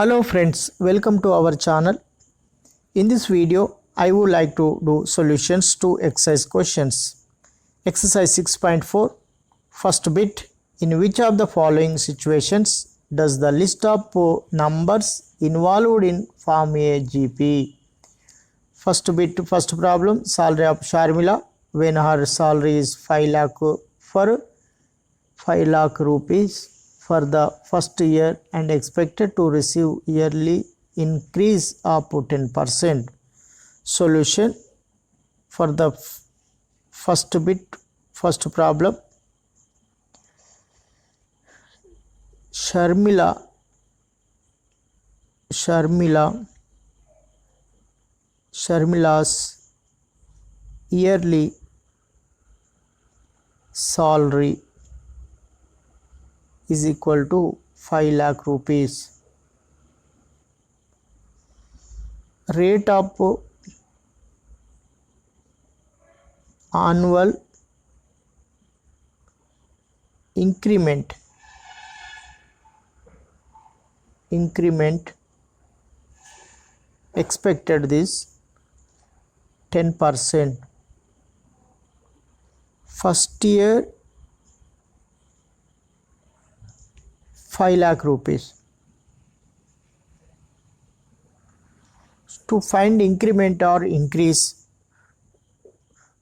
Hello friends, welcome to our channel. In this video, I would like to do solutions to exercise questions. Exercise 6.4. First bit. In which of the following situations does the list of numbers involved in form a GP? First bit, first problem. Salary of Sharmila when her salary is 5 lakh for 5 lakh rupees for the first year and expected to receive yearly increase of 10%. Solution for the first bit, first problem. Sharmila's yearly salary is equal to 5 lakh rupees. Rate of annual increment expected is 10%. First year 5 lakh rupees. To find increment or increase,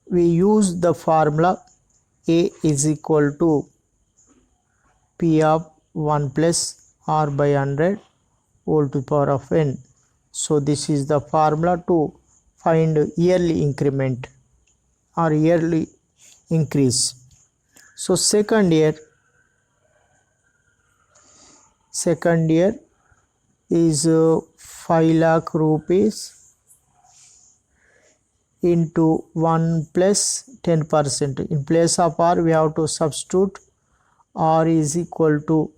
we use the formula A is equal to P of 1 plus R by 100 whole to the power of n. So this is the formula to find yearly increment or yearly increase. So second year is 5 lakh rupees into 1 plus 10%. In place of R we have to substitute R is equal to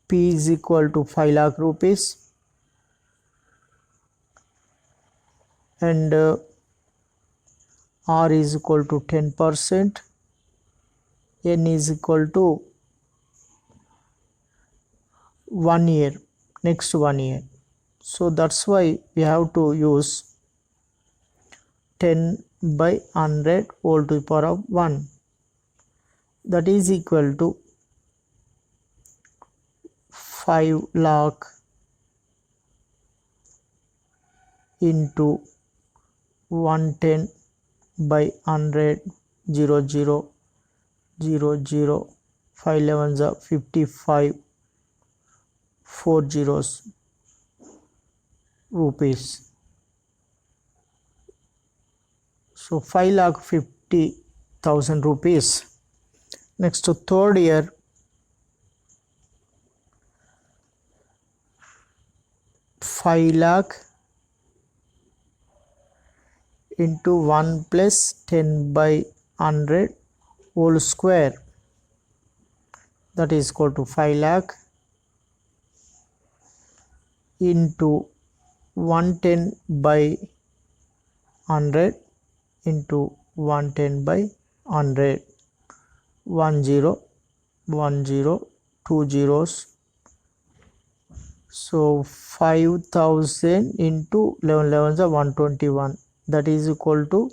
P is equal to 5 lakh rupees and R is equal to 10%, N is equal to 1 year, next 1 year. So that's why we have to use 10 by 100 whole to the power of 1, that is equal to 5 lakh into 110 by 100 0 5 11s are 55 4 zeros rupees. So 5,50,000 rupees. Next to third year, 5 lakh into 1 plus 10 by 100 whole square, that is equal to 5 lakh into 110 by 100 into 110 by 100, 1 0 2 zeros. So 5,000 into 11 11s are 121, that is equal to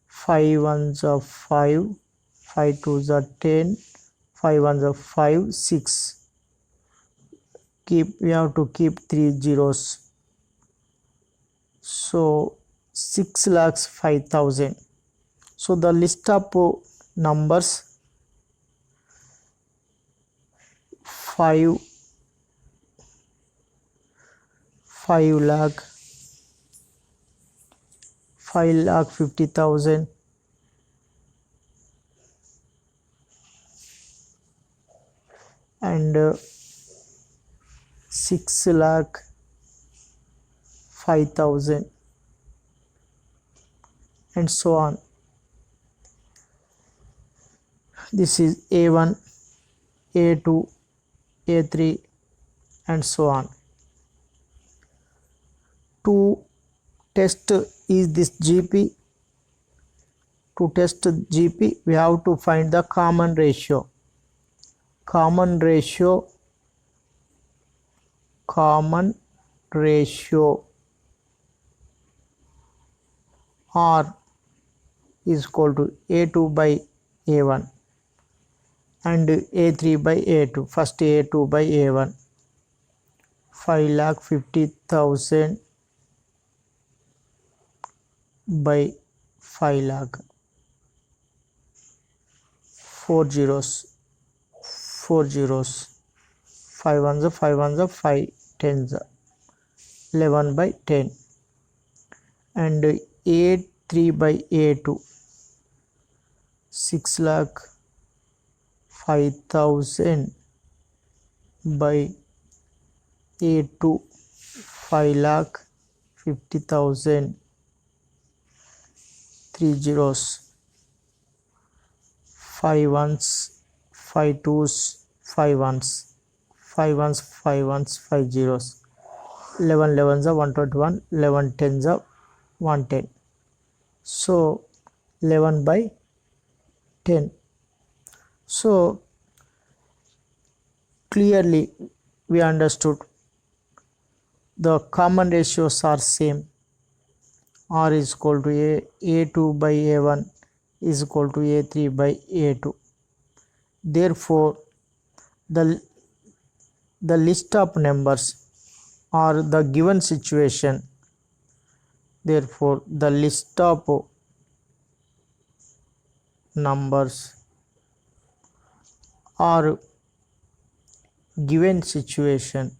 5 ones are 5, 5 twos are 10, 5 ones are 5, 6. We have to keep 3 zeros. So 6,05,000. So the list of numbers 5 lakh, 5,50,000, and 6 lakh 5,000 and so on. This is A1, A2, A3 and so on. To test is this GP, to test GP we have to find the common ratio. common ratio R is equal to A2 by A1 and A3 by A2. First A2 by A1, 5,50,000 by 5 lakh, 4 zeros, 4 zeros, 5 ones, 5 ones, 5 tens, 11 by 10, and A3 by A2, 6 lakh 5,000 by A2, 5 lakh 50,000, 3 zeros, 5 ones, 5 twos, 5 ones, 5 ones, 5 ones, 5 zeros, 11 11s are 121, 11 10s are 110. So 11 by 10. So clearly we understood the common ratios are same. R is equal to A2 by A1 is equal to A3 by A2. Therefore, the list of numbers or the given situation, therefore the list of numbers or given situation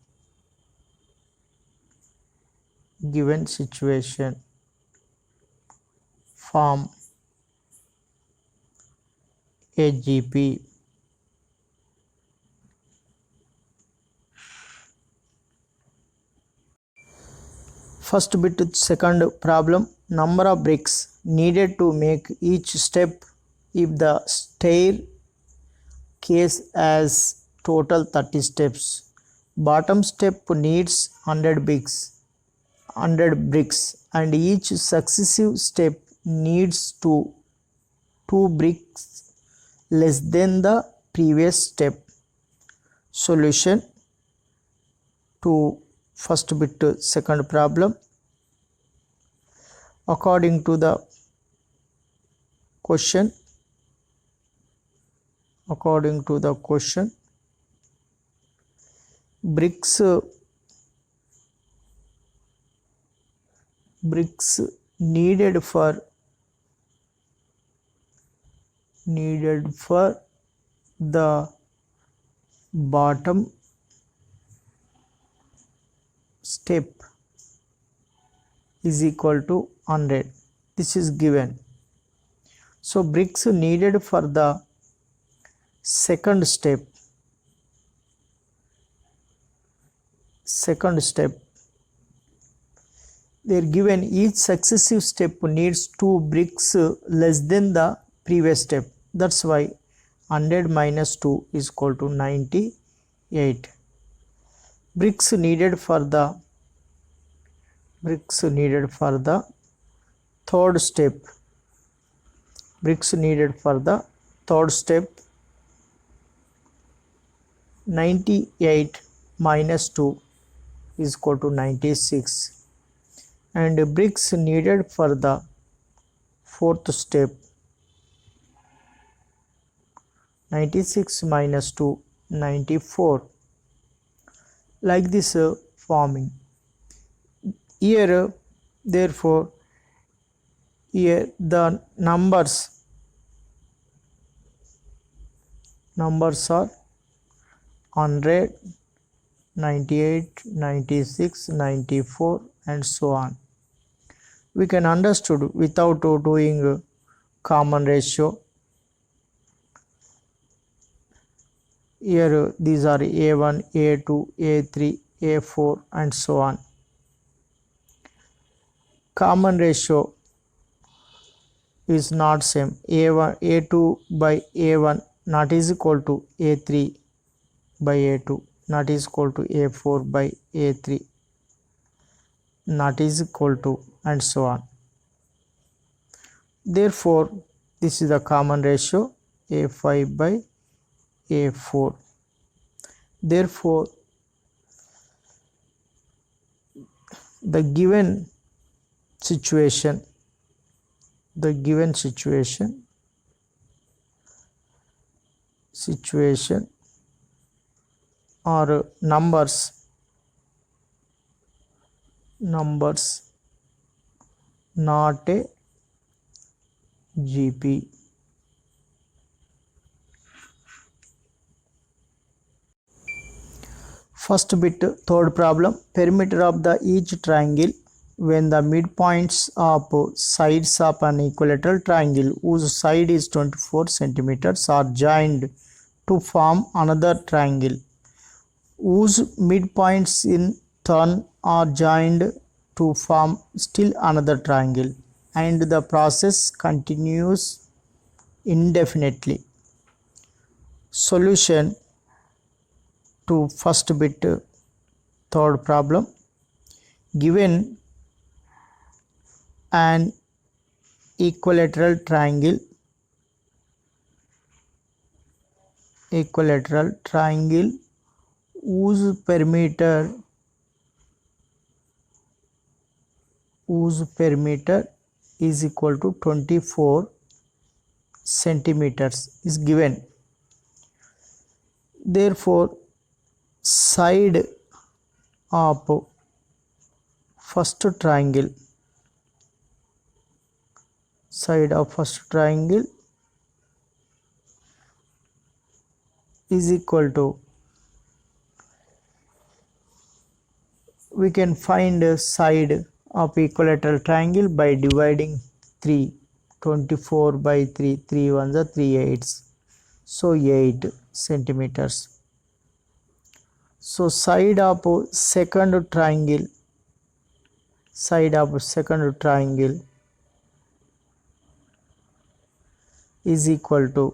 form a GP. First bit, second problem, number of bricks needed to make each step if the staircase has total 30 steps. Bottom step needs 100 bricks and each successive step needs two bricks less than the previous step. Solution to first bit, second problem. According to the question, bricks needed for the bottom step is equal to 100. This is given. So bricks needed for the second step they are given each successive step needs 2 bricks less than the previous step. That's why 100 minus 2 is equal to 98. Bricks needed for the third step. 98 minus 2 is equal to 96. And bricks needed for the fourth step, 96 minus 2, 94. Like this forming. Here, therefore, here the numbers are 100, 98, 96, 94 and so on. We can understood without doing common ratio. Here these are A1, A2, A3, A4 and so on. Common ratio is not same. A2 by A1 not is equal to A3 by A2, not is equal to A4 by A3, not is equal to, and so on. Therefore, this is the common ratio, A5 by A4. Therefore, the given situation or numbers not a GP. First bit, third problem. Perimeter of the each triangle when the midpoints of sides of an equilateral triangle whose side is 24 centimeters are joined to form another triangle whose midpoints in turn are joined to form still another triangle, and the process continues indefinitely. Solution to first bit, third problem. Given an equilateral triangle whose perimeter is equal to 24 centimeters is given. Therefore, side of first triangle is equal to, we can find a side of equilateral triangle by dividing 3. 24 by 3, 3 ones are 3 eights, so 8 centimeters. So side of second triangle is equal to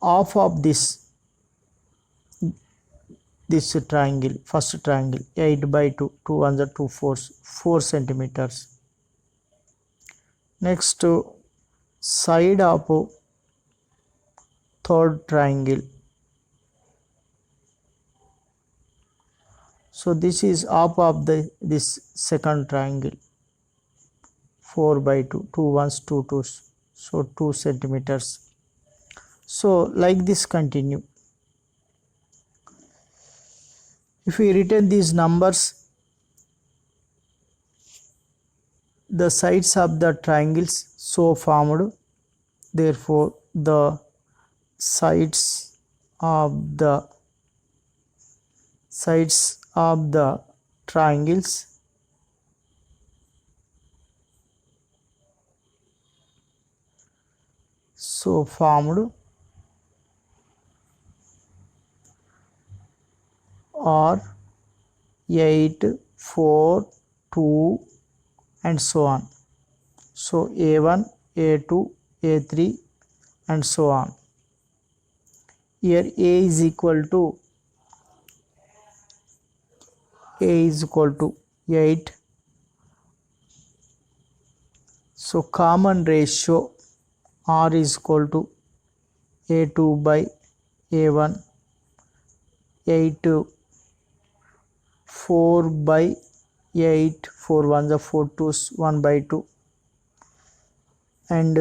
half of this triangle, first triangle, 8 by 2, 2 ones are 2 fours, 4 centimeters. Next, side of third triangle, so this is half of this second triangle, 4 by 2, 2 ones, 2 twos, so 2 centimeters. So like this continue. If we return these numbers, the sides of the triangles so formed, therefore the sides of the triangles so formed are 8, 4, 2 and so on. So A1, A2, A3 and so on. Here A is equal to 8. So common ratio R is equal to A2 by A1, 8, 4 by 8, 4 ones are 4 twos, 1 by 2, and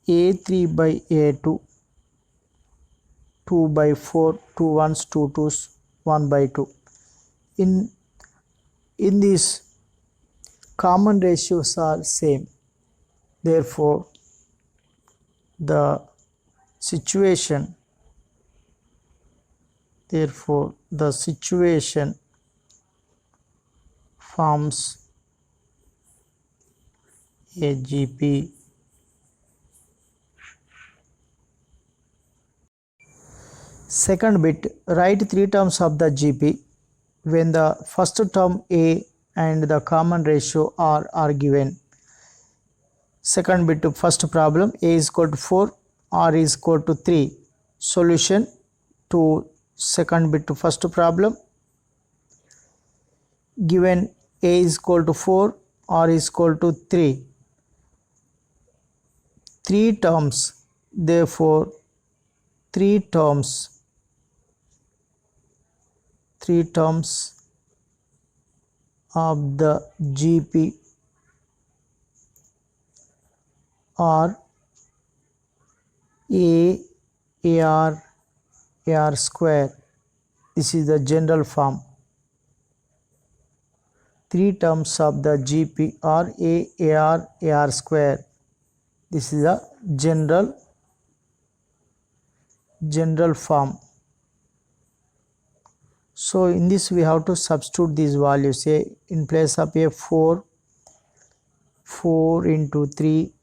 A3 by A2, 2 by 4, 2 ones, 2 twos, 1 by 2. In these, common ratios are same. Therefore, the situation forms a GP. Second bit, write 3 terms of the GP when the first term A and the common ratio R are given. Second bit, first problem, A is equal to 4, R is equal to 3. Solution to second bit to first problem. Given A is equal to 4, R is equal to 3. 3 terms Therefore, three terms of the GP are AR square. This is the general form. Three terms of the GP are AR square. This is the general form. So in this we have to substitute these values. In place of a 4 into 3,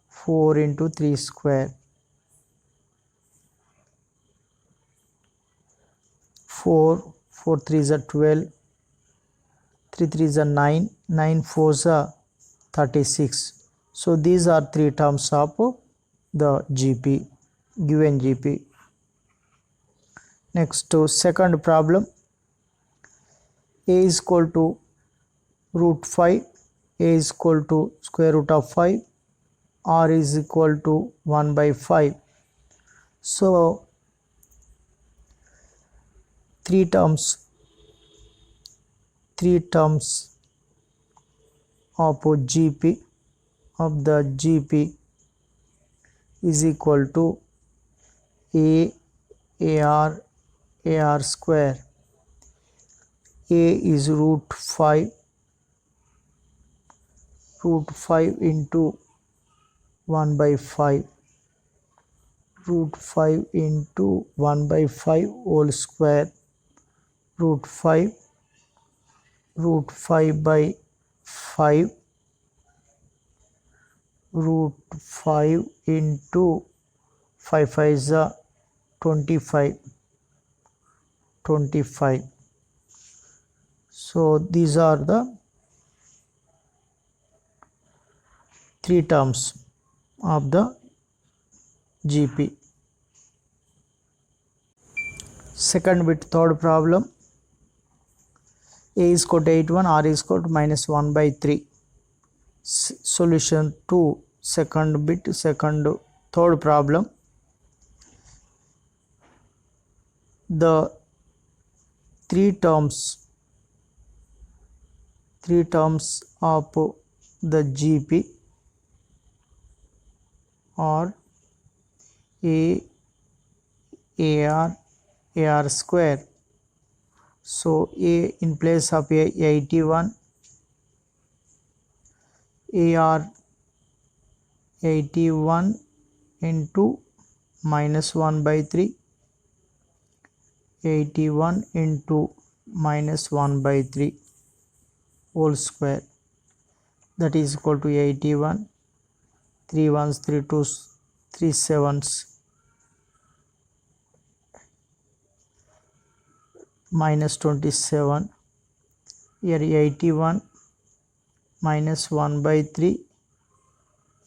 4 into 3 square, 4 3 is a 12, 3 3 is a 9, 9 4 is a 36. So these are three terms of the GP, given GP. Next to second problem. A is equal to root 5, A is equal to square root of 5, R is equal to 1 by 5. So three terms of GP of the GP is equal to AR square. A is root 5 into 1 by 5, root 5 into 1 by 5 whole square, root 5 by 5, root 5 into 5 5 is a 25. So these are the three terms of the GP. Second bit, third problem. A is equal to 81, R is equal to minus 1 by 3. Solution to third problem. The three terms of the GP are AR square. So A in place of 81, AR 81 into minus 1 by 3, 81 into minus 1 by 3 whole square, that is equal to 81, 3 ones, 3 twos, 3 sevens, minus 27. Here 81 minus 1 by 3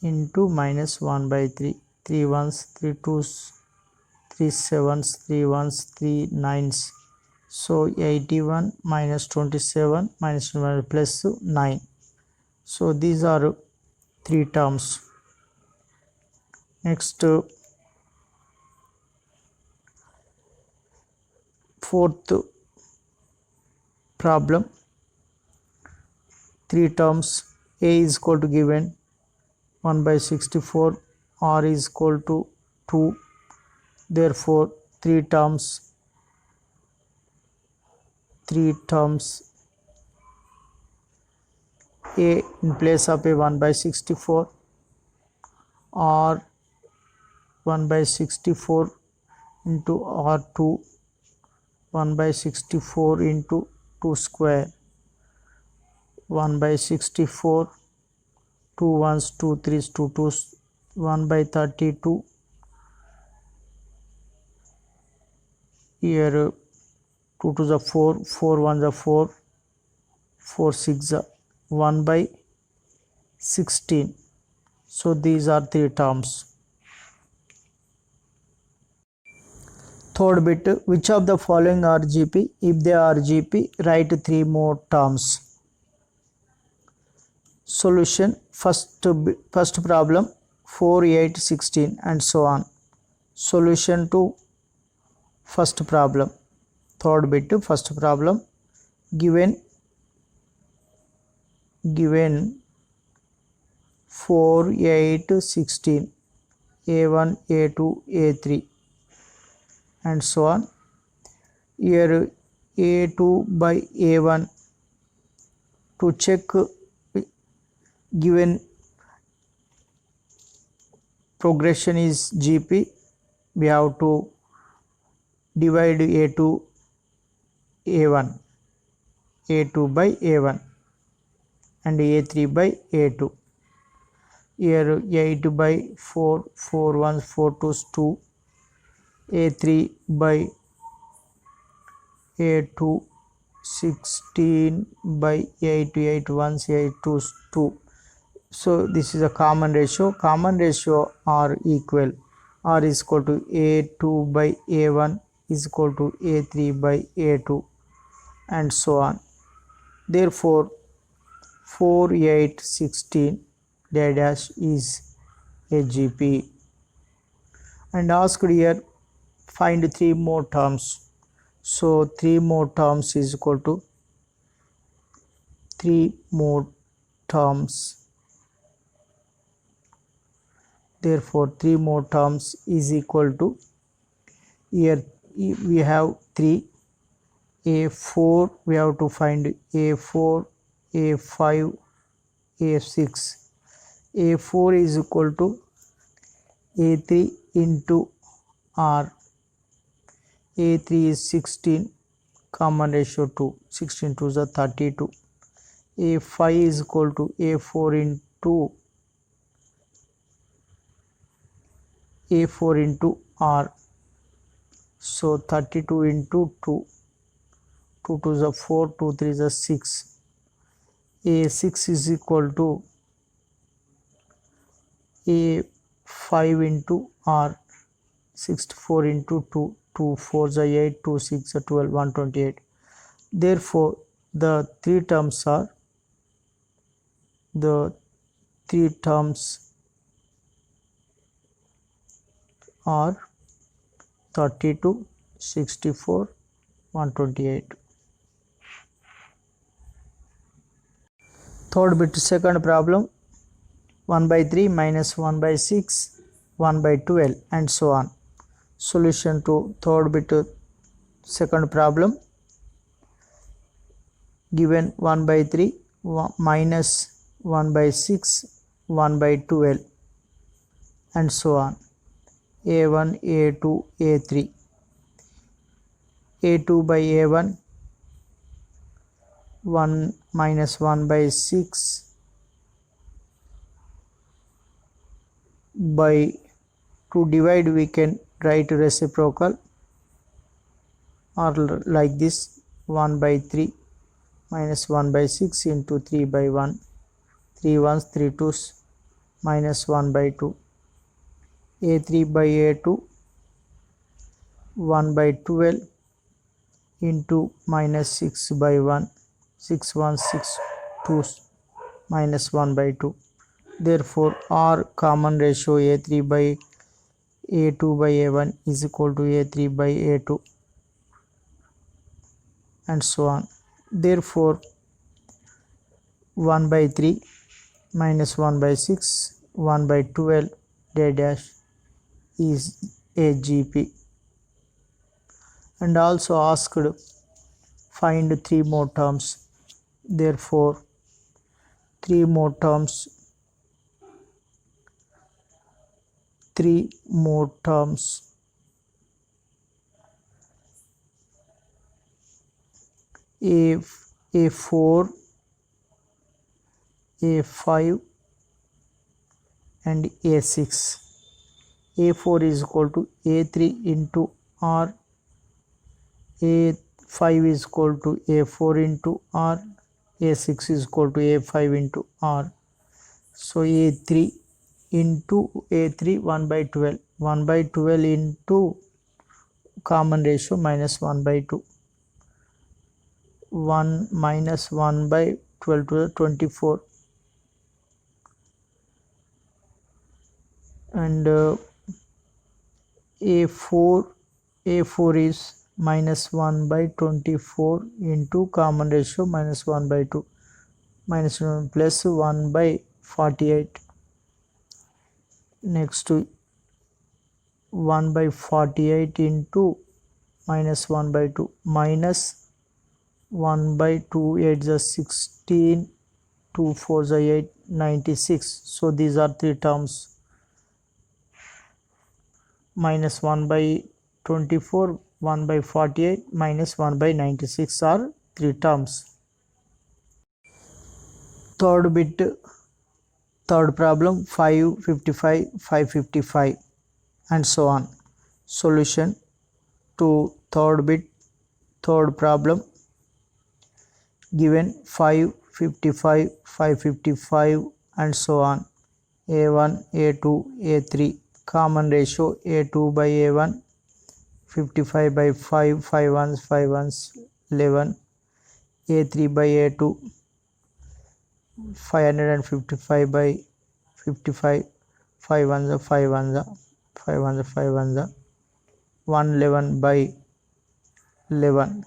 into minus 1 by 3, 3 ones, 3 twos, 3 sevens, 3 ones, 3 nines. So 81 minus 27 minus 1 plus 9. So these are three terms. Next, fourth problem. Three terms. A is equal to given 1 by 64, R is equal to 2. Therefore three terms A in place of a 1 by 64, R 1 by 64 into R2, 1 by 64 into 2 square, 1 by 64, 2 ones, 2 threes, 2 twos, 1 by 32. Here 2 to the 4, 4 1 the 4, 4 6 the 1 by 16. So these are three terms. Third bit, which of the following are GP? If they are GP, write three more terms. Solution. First problem. 4, 8, 16 and so on. Solution to first problem. Third bit to first problem. Given 4, 8, 16, A1, A2, A3 and so on. Here A2 by A1, to check given progression is GP, we have to divide A2 by A1 and A3 by A2. Here 8 by 4, 4 1s, 4 2s, 2, A3 by A2, 16 by 8, 8 1s, 8 2s, 2. So this is a common ratio. Common ratio are equal. R is equal to A2 by A1 is equal to A3 by A2 and so on. Therefore 4, 8, 16 dash is a GP. And asked here find 3 more terms. So 3 more terms is equal to 3 more terms. Therefore 3 more terms is equal to, here we have 3, A4 we have to find A4, A5, A6. A4 is equal to A3 into R. A3 is 16, common ratio 2, 16 to the 32. A5 is equal to A4 into R. So 32 into 2, 2 to the 4, 2 3 the 6. A6 is equal to A5 into R. 64 into 2, 2 4 the 8, 2 6 the 12, 128. Therefore the three terms are 32, 64, 128. Third bit second problem. 1 by 3 minus 1 by 6, 1 by 12 and so on. Solution to third bit second problem. Given 1 by 3 minus 1 by 6, 1 by 12 and so on. A1, A2, A3. A2 by A1, 1 minus 1 by 6 by, to divide we can write reciprocal or like this, 1 by 3 minus 1 by 6 into 3 by 1, 3 1s, 3 2s minus 1 by 2. A3 by A2, 1 by 12 into minus 6 by 1, 6 1 6 2s minus 1 by 2. Therefore R common ratio A3 by A2 by A1 is equal to A3 by A2 and so on. Therefore 1 by 3 minus 1 by 6, 1 by 12 dash is a GP. And also asked find 3 more terms. Therefore 3 more terms A4, A5 and A6. A4 is equal to A3 into R, A5 is equal to A4 into R, A6 is equal to A5 into R. So A3 into A3, 1 by 12, 1 by 12 into common ratio minus 1 by 2, 1 minus 1 by 12 to the 24, and a4 is minus 1 by 24 into common ratio minus 1 by 2 minus 1 plus 1 by 48. Next to 1 by 48 into minus 1 by 2 minus 1 by 2 8 is 16, 2 4 is 8, 96. So these are three terms. Minus 1 by 24, 1 by 48, minus 1 by 96 are three terms. Third bit, third problem, 5, 55, 555 and so on. Solution to third bit, third problem. Given 5, 55, 555 and so on. A1, A2, A3. Common ratio A2 by A1, 55 by 5, 5 ones, 5 ones, 11. A3 by A2, 555 by 55, 5 ones, 5 ones, 5 ones, 5 ones, 111 by 11.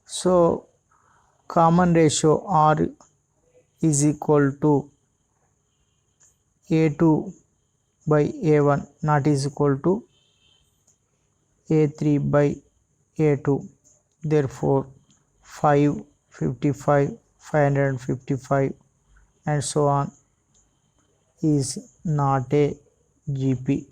So common ratio R is equal to A2 by A1 not is equal to A3 by A2. Therefore 5, 55, 555 and so on is not a GP.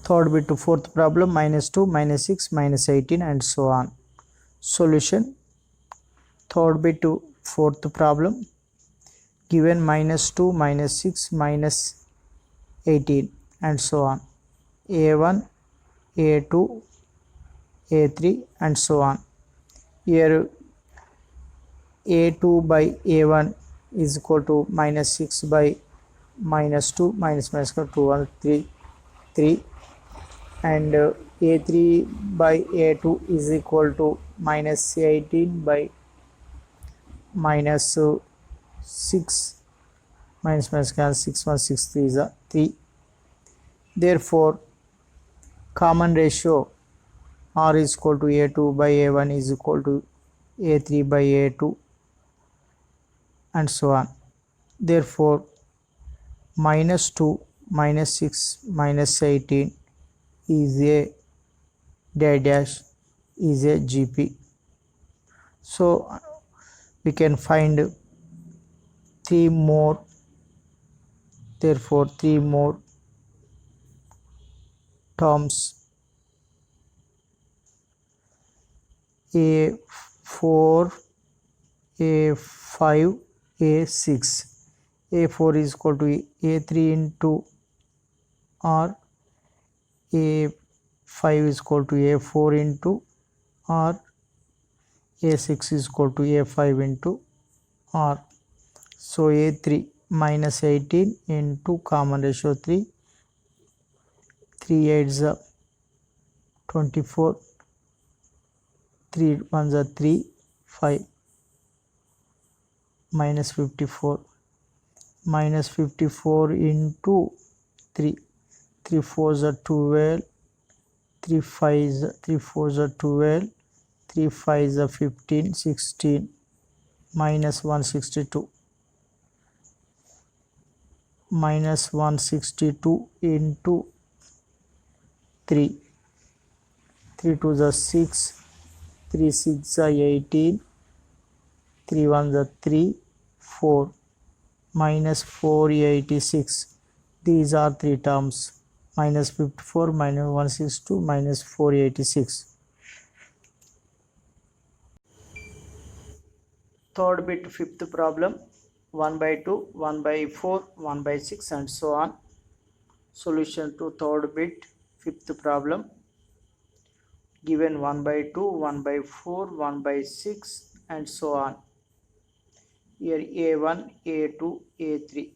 Third bit to fourth problem, minus 2, minus 6, minus 18 and so on. Solution. Third bit to fourth problem. Given minus 2, minus 6, minus 18 and so on. A1, A2, A3 and so on. Here A2 by A1 is equal to minus 6 by minus 2, minus 2, 1, 3, 3. And A3 by A2 is equal to minus 18 by minus 6, minus 6, 1, 6, 3 is 3. Therefore common ratio R is equal to A2 by A1 is equal to A3 by A2 and so on. Therefore minus 2, minus 6, minus 18 is a dash is a GP. So we can find 3 more. Therefore 3 more terms. A4, A5, A6. A4 is equal to A3 into R. A5 is equal to A4 into R. A6 is equal to A5 into R. So A3 minus 18 into common ratio 3. 3 8s are 24. 3 1s are 3, 5. Minus 54. Minus 54 into 3. 3 4s are 12. 3 5s, 3 4s are 12. 3 5s are 15, 16. Minus 162. Minus 162 into 3. 3 2s are 6. 3 6 are 18. 3 1s are 3, 4. Minus 486. These are three terms. Minus 54, minus 162, minus 486. Third bit fifth problem, 1 by 2, 1 by 4, 1 by 6 and so on. Solution to third bit fifth problem. Given 1 by 2, 1 by 4, 1 by 6 and so on. Here A1, A2, A3.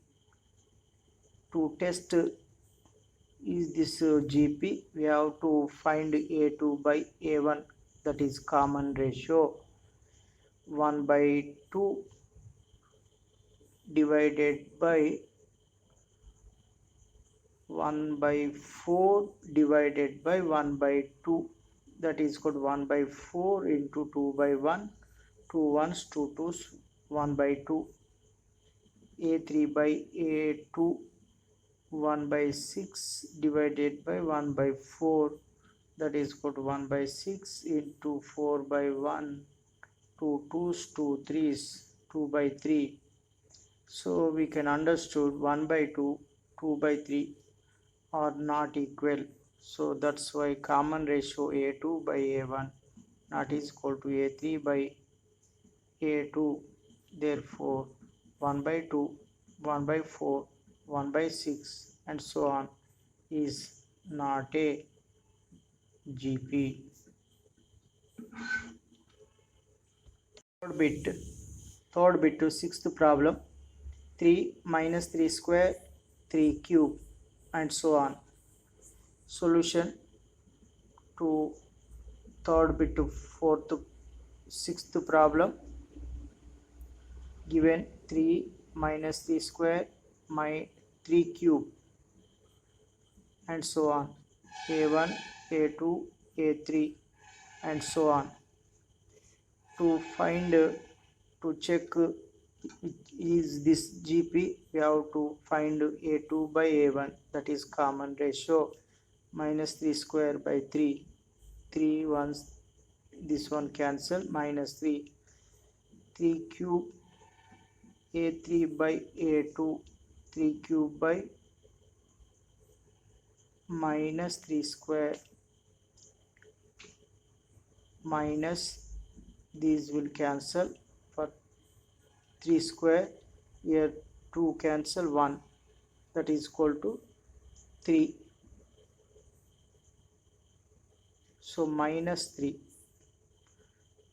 To test is this GP, we have to find A2 by A1, that is common ratio. 1 by 2 divided by 1 by 4 divided by 1 by 2, that is called 1 by 4 into 2 by 1, 2 ones 2 twos, 1 by 2, a3 by a2, 1 by 6 divided by 1 by 4, that is called 1 by 6 into 4 by 1, 2 twos, 2 threes, 2 by 3. So we can understood 1 by 2, 2 by 3 are not equal. So that's why common ratio a2 by a1 not is equal to a3 by a2. Therefore 1 by 2, 1 by 4, 1 by 6 and so on is not a GP. Third bit to sixth problem, 3 minus 3 square, 3 cube and so on. Solution to third bit to fourth sixth problem, given 3 minus 3 square my 3 cube and so on, a1 a2 a3 and so on. To find to check is this GP, we have to find a2 by a1, that is common ratio, minus 3 square by 3, 3 ones, this one cancel, minus 3, 3 cube a3 by a2, 3 cube by minus 3 square, minus these will cancel, for 3 square here 2 cancel 1, that is equal to 3, so minus 3.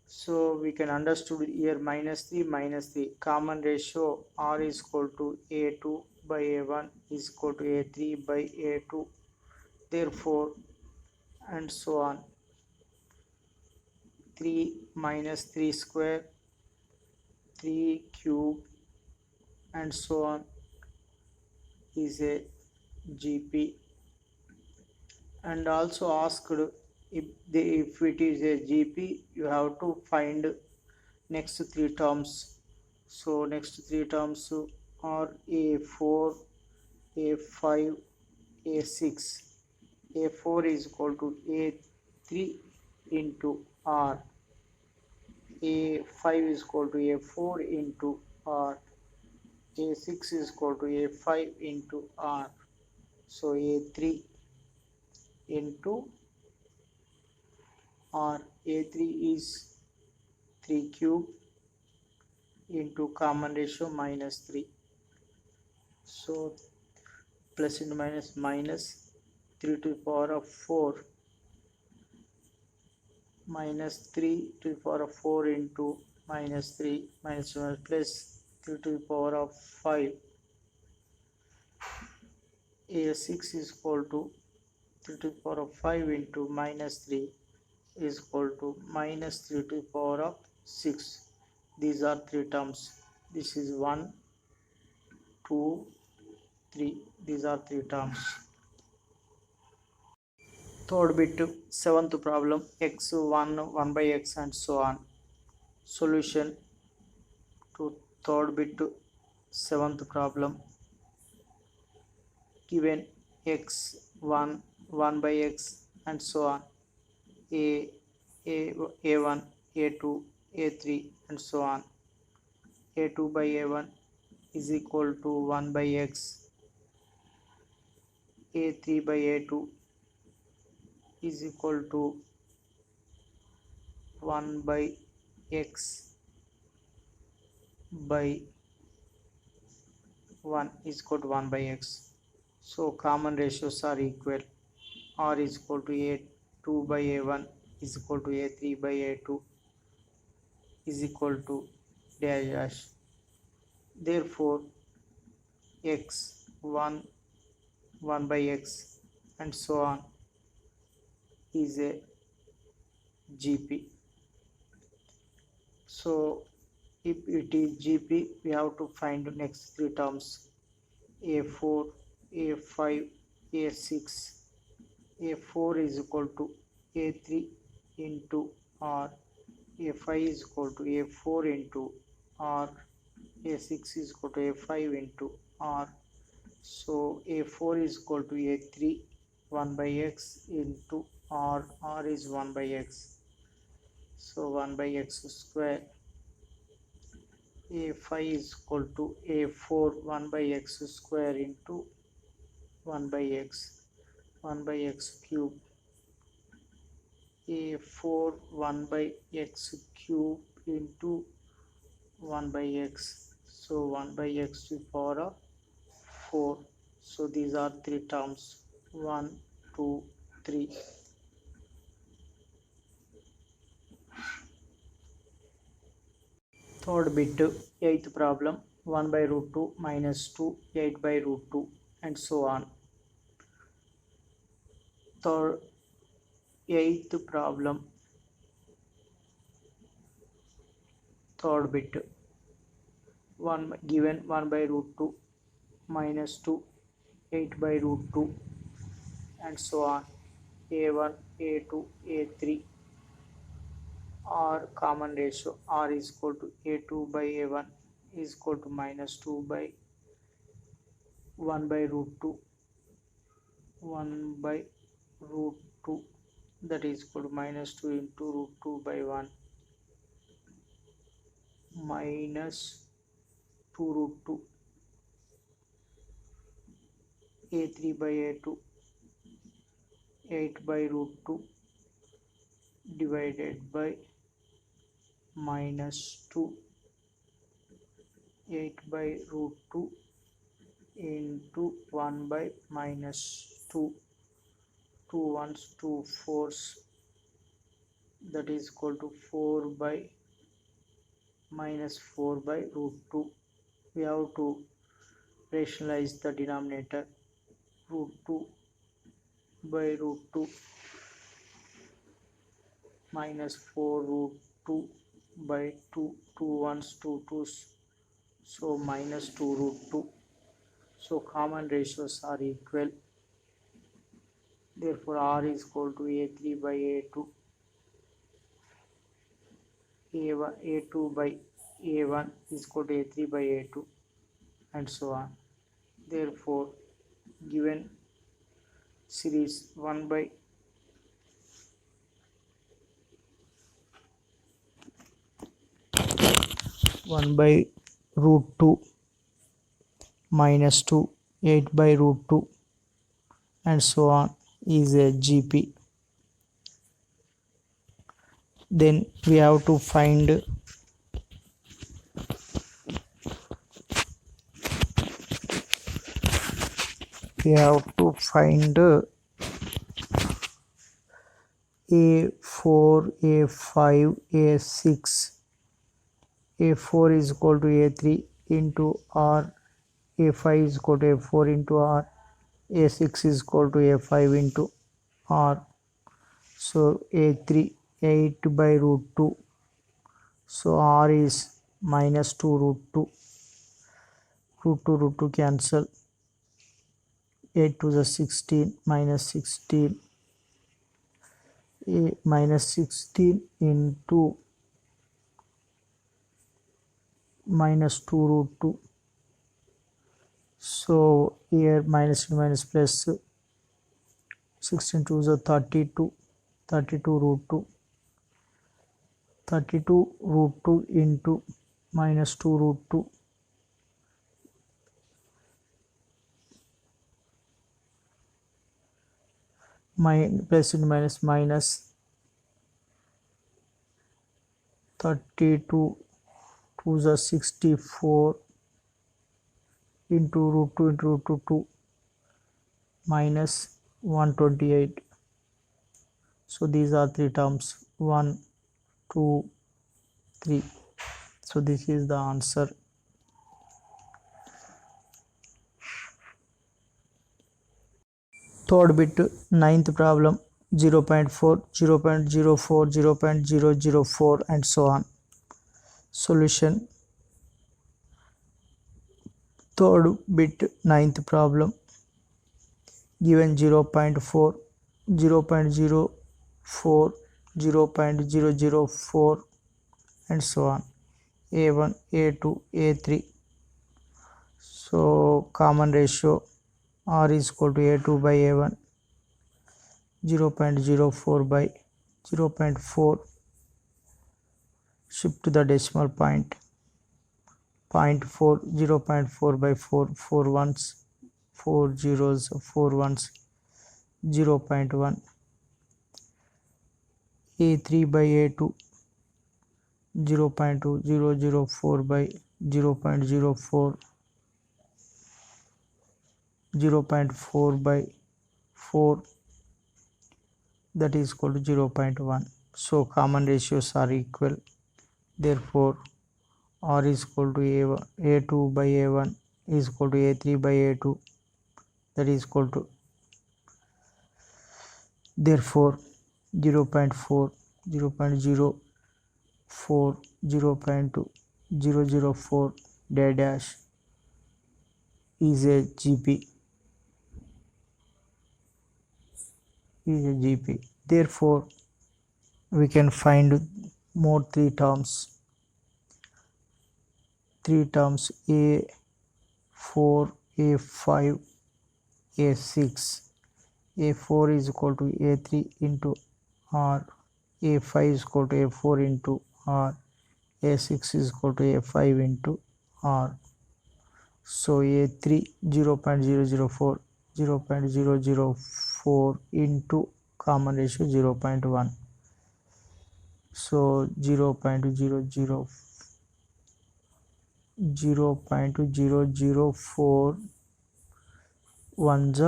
So we can understood here minus 3 common ratio r is equal to a2 by a1 is equal to a3 by a2, therefore and so on, 3 minus 3 square, 3 cube and so on is a GP. And also asked if it is a GP, you have to find next three terms. So next three terms are a4, a5, a6. a4 is equal to a3 into r, a5 is equal to a4 into r, a6 is equal to a5 into r, so a3 into r, a3 is 3 cube into common ratio minus 3, so plus into minus, minus 3 to the power of 4 minus 3 to the power of 4 into minus 3 minus 1 plus 3 to the power of 5, a6 is equal to 3 to the power of 5 into minus 3 is equal to minus 3 to the power of 6. These are three terms. This is 1, 2, 3. These are three terms. Third bit, seventh problem, x1, 1 by x and so on. Solution to third bit, seventh problem, given x1, 1 by x and so on, a1, a2, a3 and so on. a2 by a1 is equal to 1 by x, a3 by a2 is equal to 1 by x by 1 is equal to 1 by x. So common ratios are equal. R is equal to a2 by a1 is equal to a3 by a2 is equal to dash dash. Therefore x1, 1 by x and so on is a GP. So If it is GP, we have to find the next three terms: A4, A5, A6. A4 is equal to A3 into R. A5 is equal to A4 into R. A6 is equal to A5 into R. So A4 is equal to A3 1 by x into R. R is 1 by x. So 1 by x square. A5 is equal to A4 1 by x square into 1 by x. 1 by x cube. A4 1 by x cube into 1 by x. So 1 by x to the power of 4. So these are three terms: 1, 2, 3. Third bit, eighth problem: 1 by root 2 minus 2, 8 by root 2, and so on. Third, eighth problem, third bit, given 1 by root 2 minus 2, 8 by root 2, and so on. A1, A2, A3 are common ratio. R is equal to A2 by A1 is equal to minus 2 by 1 by root 2, 1 by root 2, that is equal to minus 2 into root 2 by 1 minus 2 root 2. A3 by A2, 8 by root 2 divided by minus 2, 8 by root 2 into 1 by minus 2, 2 ones, 2 fours, that is equal to 4 by minus 4 by root 2. We have to rationalize the denominator. Root 2 by root 2 minus 4 root 2 by 2, 2 ones, 2 twos, so minus 2 root 2. So common ratios are equal. Therefore R is equal to A3 by A2, A1, A2 by A1 is equal to A3 by A2, and so on. Therefore given series 1 by root 2 minus 2, 8 by root 2, and so on is a GP. Then we have to find A4, A5, A6. A4 is equal to A3 into R, A5 is equal to A4 into R, A6 is equal to A5 into R. So A3 8 by root 2, so R is minus 2 root 2, root 2 cancel, 8 to the 16, minus 16, minus 16 into minus 2 root 2. So here minus plus 16 to the 32, 32 root 2, 32 root 2 into minus 2 root 2, plus into minus 32 to the 64 into root 2 into root 2 minus 128. So these are three terms: 1, 2, 3. So this is the answer. Third bit, ninth problem: 0.4, 0.04, 0.004, and so on. Solution: Third bit, ninth problem. Given 0.4, 0.04, 0.004 and so on. A1, A2, A3. So common ratio R is equal to A2 by A1, 0.04 by 0.4. Shift to the decimal point. 0.4, 0.4 by 4, 4 ones, 4 zeros, 4 ones, 0.1. A3 by A2, 0.2004 by 0.04, 0.4 by 4, that is equal to 0.1. So common ratios are equal. Therefore, R is equal to A2 by A1 is equal to A3 by A2, that is equal to, therefore 0.4, 0.04, 0.004 dash is a GP. Therefore, we can find more three terms. A4, A5, A6. A4 is equal to A3 into R. A5 is equal to A4 into R. A6 is equal to A5 into R. So A3 0.004, 0.004 into common ratio 0.1. So 0.004 ones,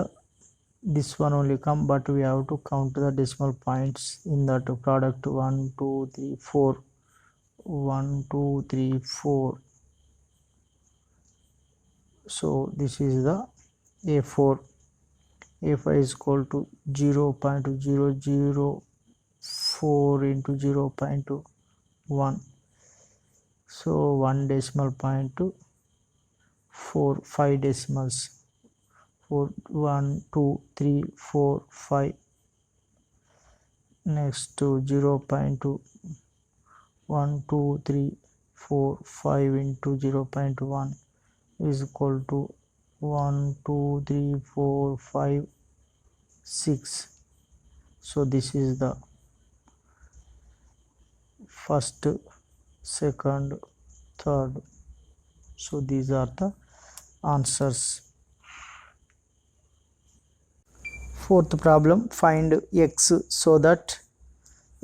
this one only come, but we have to count the decimal points in that product. 1 2 3 4, 1 2 3 4. So this is the A4. A5 is equal to 0.004 into 0.1. So 1 decimal point to 5 decimals. 4, 1 2 3 4 5. Next to 0.2, 1 2 3 4 5 into 0.1 is equal to 1 2 3 4 5 6. So this is the first, second, third. So these are the answers. Fourth problem, find x so that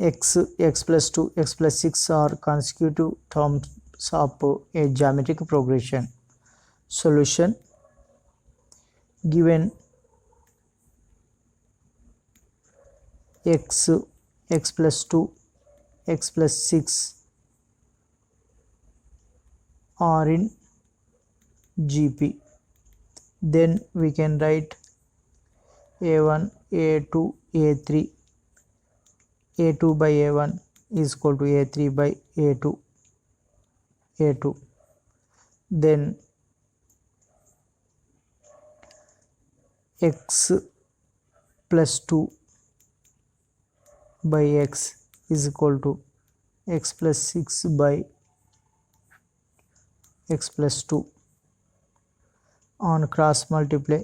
x plus 2, x plus 6 are consecutive terms of a geometric progression. Solution: given x plus 2, x plus 6 are in GP, then we can write A1, A2, A3. A2 by A1 is equal to A3 by A2. Then x plus 2 by x is equal to x plus 6 by x plus 2. On cross multiply,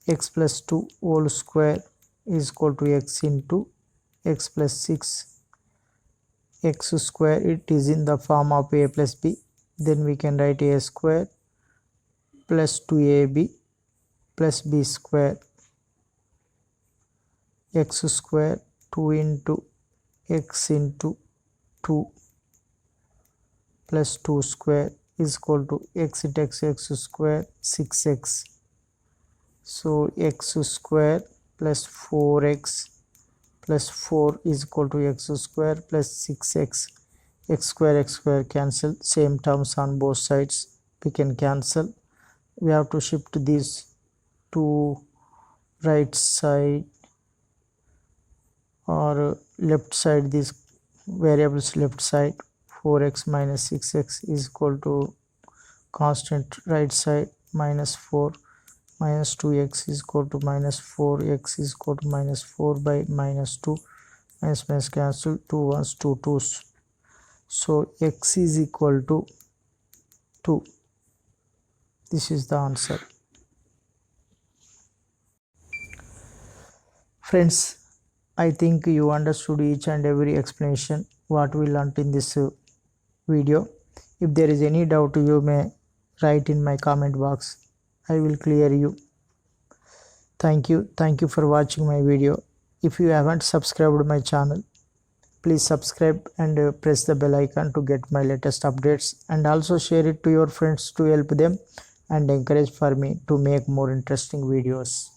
x plus 2 whole square is equal to x into x plus 6. X square, it is in the form of a plus b. Then we can write a square plus 2ab plus b square. X square 2 into x into 2 plus 2 square is equal to x into x square 6x. So x square plus 4x plus 4 is equal to x square plus 6x. X square cancel. Same terms on both sides we can cancel. We have to shift these to right side or left side, these variables left side. 4x minus 6x is equal to constant right side minus 4 minus 2x is equal to minus 4x is equal to minus 4 by minus 2 minus minus cancel 2 ones 2 2's. So x is equal to 2. This is the answer. Friends, I think you understood each and every explanation what we learnt in this video. If there is any doubt, you may write in my comment box. I will clear you. Thank you for watching my video. If you haven't subscribed my channel, please subscribe and press the bell icon to get my latest updates, and also share it to your friends to help them and encourage for me to make more interesting videos.